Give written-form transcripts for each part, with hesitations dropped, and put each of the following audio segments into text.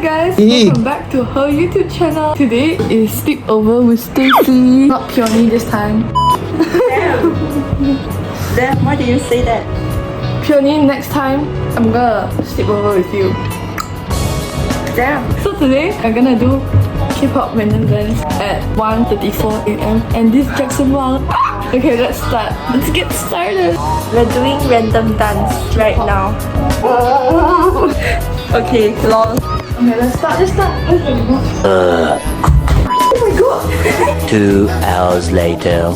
guys, welcome back to her YouTube channel. Today is Sleepover with Stacy. Not Peony this time. Damn, why do you say that? Peony, next time I'm gonna sleep over with you. Damn. So today I'm gonna do Kpop random dance at 1:34 AM and this Jackson Wang. Okay, let's start. Let's get started. We're doing random dance right now. Okay, lol. Okay, let's start. Let's start. Oh my god. 2 hours later.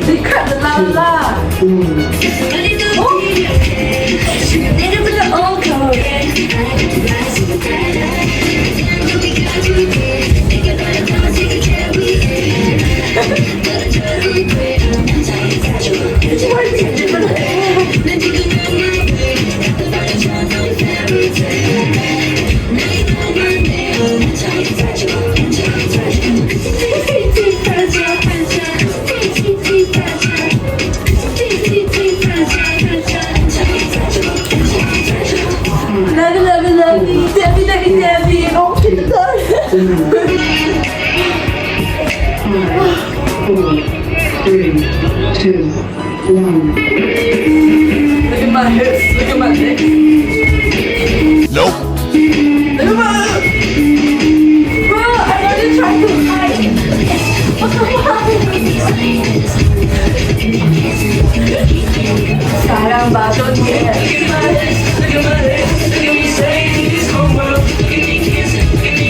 They cut the la la. Look at my hips, look at my neck. Nope. Look at my... Bro, I'm already trying to hide. What the fuck? Sayang ba, don't get it. Look at my hips, look at my hips. Look at me saying this whole world. Look at me kissing, look at me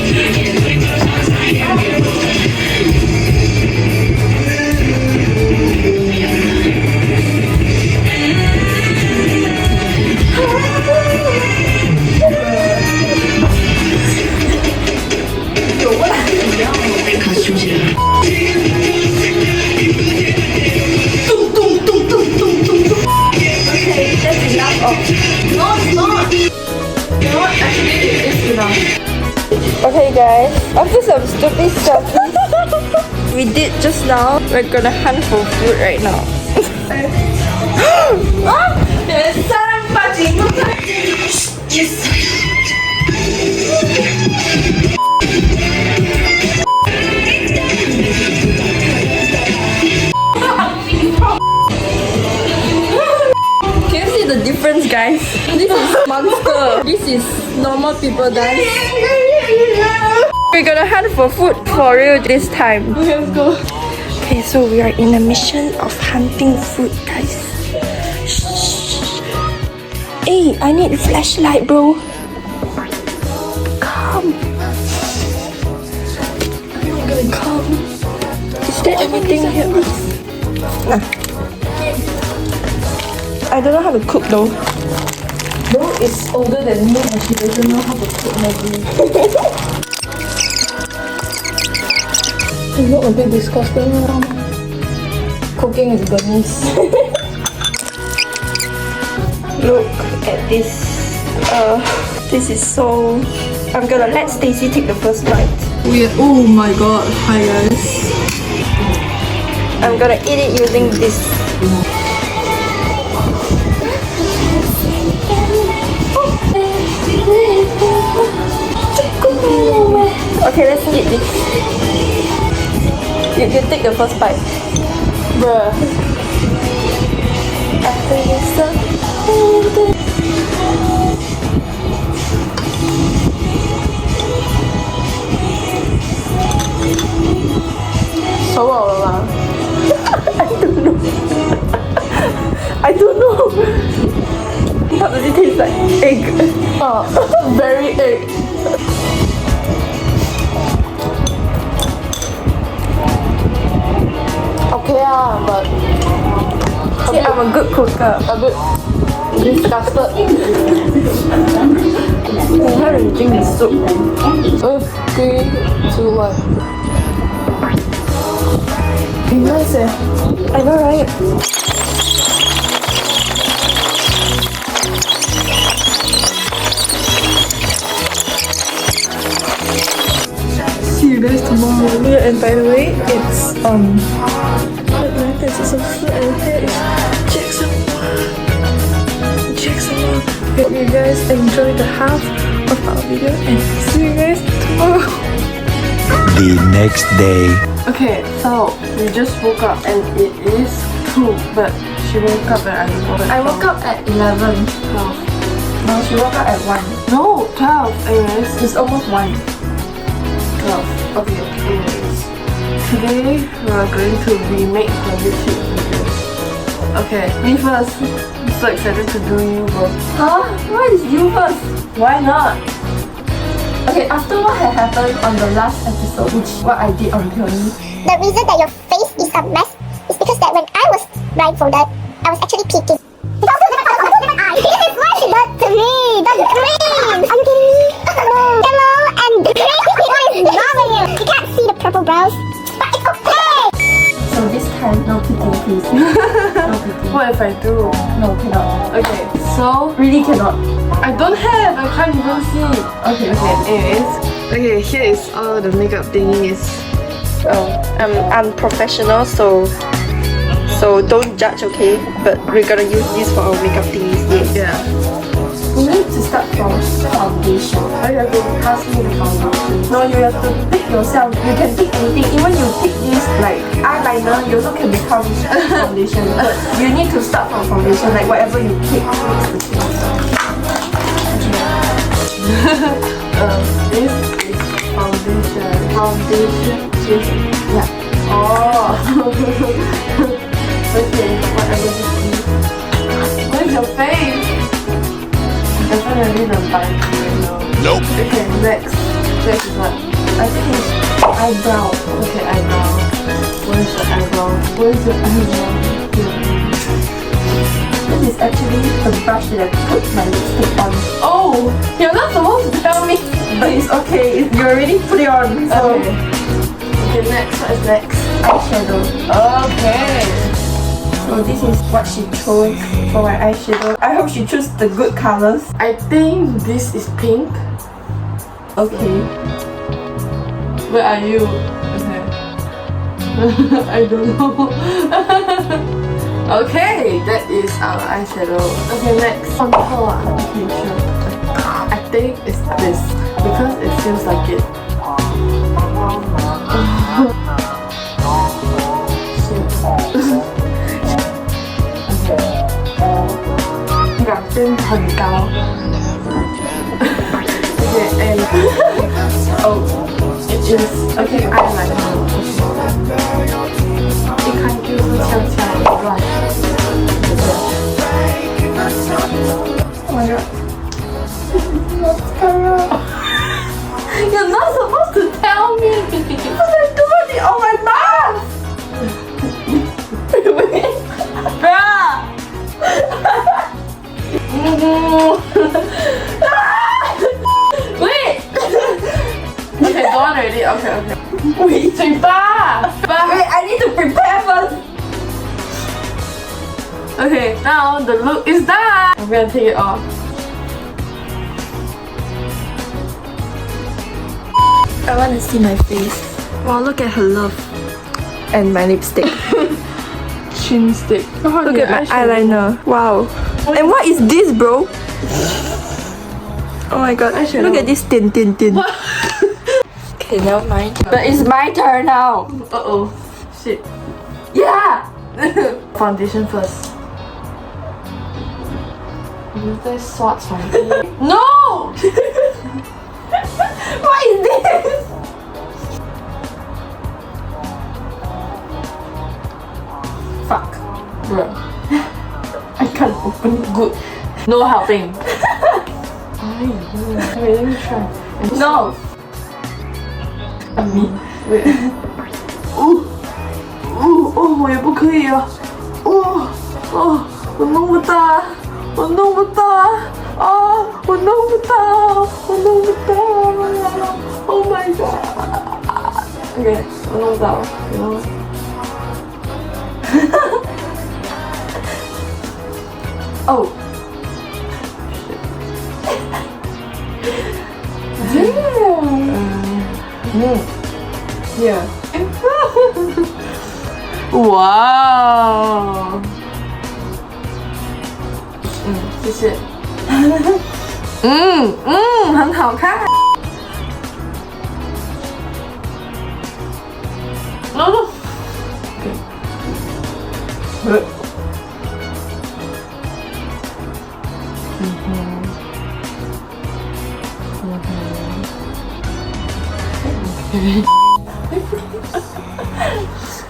Okay guys, after some stupid selfies we did just now, we're gonna hunt for food right now. Can you see the difference, guys? guys. This is monster. This is normal people dance. We're gonna hunt for food for real this time. Let's go. Okay, so we are in a mission of hunting food, guys. Shh. Hey, I need a flashlight, bro. Come. Come. Is there anything here? Nah. I don't know how to cook though. Bro is older than me and she doesn't know how to cook Maggie. You look a bit disgusting. Cooking is Bernice. Look at this. This is so. I'm gonna let Stacy take the first bite. Oh my god. Hi guys. I'm gonna eat it using this. Okay, let's eat this. You take the first bite. Bruh. After you stop. 熟好了吗？ I don't know. How does it taste like? Egg. Oh, very egg. Okay but See, I'm a good cooker. a bit disgusted. I'm having drink the soup. 3, 2, 1. Nice eh? I know, right? See you guys tomorrow. Yeah, and by the way, it's This is a food and here is Jackson. Hope you guys enjoy the half of our video and see you guys tomorrow. The next day. Okay, so we just woke up and it is 2, but she woke up and I woke up at 11, 12. No, she woke up at 1. No, 12 anyways. It's almost 1. 12. Okay, anyways. Today we are going to remake the YouTube video. Okay, me first. I'm so excited to do you, bro. Huh? Why is you first? Why not? Okay, after what had happened on the last episode, which what I did on Peony, The reason that your face is a mess is because that when I was blindfolded, I was actually peeking. This is what she does to me. The cream. Are you kidding me? Hello and cream. What is wrong with you? You can't see the purple brows, but it's okay. so this time no peeking, please. No peeking. What if I do? No, cannot. Okay, so Really cannot. I don't have. I can't even see. Okay. Anyways. Okay, here is all the makeup thingies. I'm unprofessional, so don't judge, okay? But we're gonna use this for our makeup thingies. Yes. Yeah. We need to start from foundation. I have to pass me the foundation. No, you have to pick yourself. You can pick anything. Even you pick this like eyeliner, you also can become foundation. But you need to start from foundation. Like whatever you pick makes the difference. This is foundation. Foundation. Yeah. Oh. Okay, whatever this is. What is your face? Definitely the bite, you know. Nope. Okay, next. Next is what? I think it's eyebrow. Okay, eyebrow. What is the eyebrow? What is the eyebrow? This is actually the brush that I put my lipstick on. Oh! You're not supposed to tell me! But it's okay. You already put it on. So Okay. Okay, next. What is next? eyeshadow. Okay. So this is what she chose for my eyeshadow. I hope she chose the good colors. I think this is pink. Okay. Where are you? Okay. I don't know. Okay, that is our eyeshadow. Okay, next. Contour. Okay, sure. I think it's this because it feels like it. Shit. Okay. foundation 很高。Okay, and oh, it is okay. Eyeliner. 一看就是悄悄的乱。Oh my god. You're not supposed to tell me. But I doing it on my mouth. Bruh. Wait. Okay, go on already. Okay. Wait, 嘴巴。Wait, I need to prepare first. Okay, now the look is done. I'm gonna take it off. I want to see my face. Wow, look at her love. And my lipstick. Chin stick. Look at my eyeliner. Wow. And what is this, bro? Oh my god. Look at this tin. Okay, never mind. But it's my turn now. Uh-oh. Shit. Yeah! Foundation first. 你在刷床 No! What is this? Fuck. Bro. I can't open good. No helping. Okay, let me try. No! Wait. 我也不可以啊。我弄不到。我弄不到。Oh my god. Okay, 我弄不到。You know what? Oh. Damn. Yeah. Wow. 谢谢。很好看。No. Okay.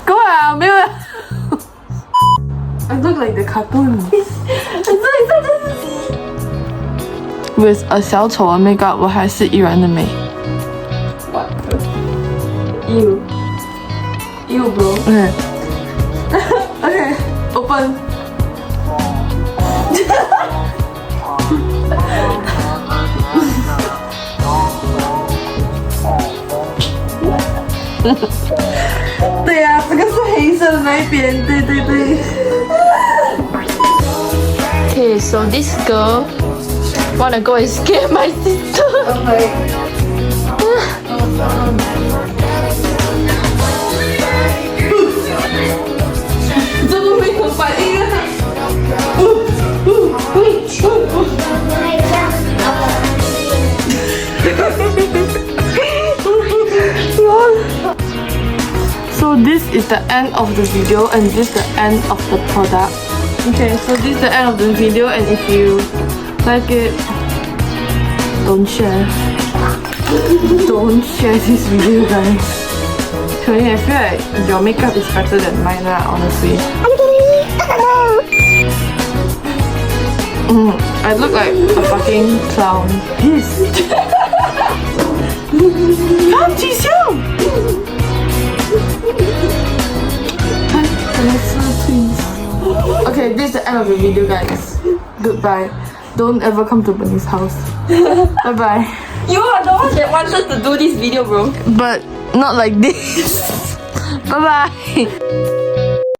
Go on, baby. I look like the cartoon. With a 小丑的 makeup， 我还是依然的美。What? You, bro. Okay. Okay. Open. 对呀、这个是黑色的那一边，对。Okay, so this girl wanna go and scare my sister. Okay. 这个没有反应啊！So this is the end of the video and this is the end of the product. Okay, so this is the end of the video and if you like it, don't share. Don't share this video, guys. I feel like your makeup is better than mine, honestly. I look like a fucking clown. Yes. Come, Jisoo! Okay, this is the end of the video, guys. Goodbye. Don't ever come to Bernice's house. Bye bye. You are the one that wanted to do this video, bro. But not like this. Bye bye.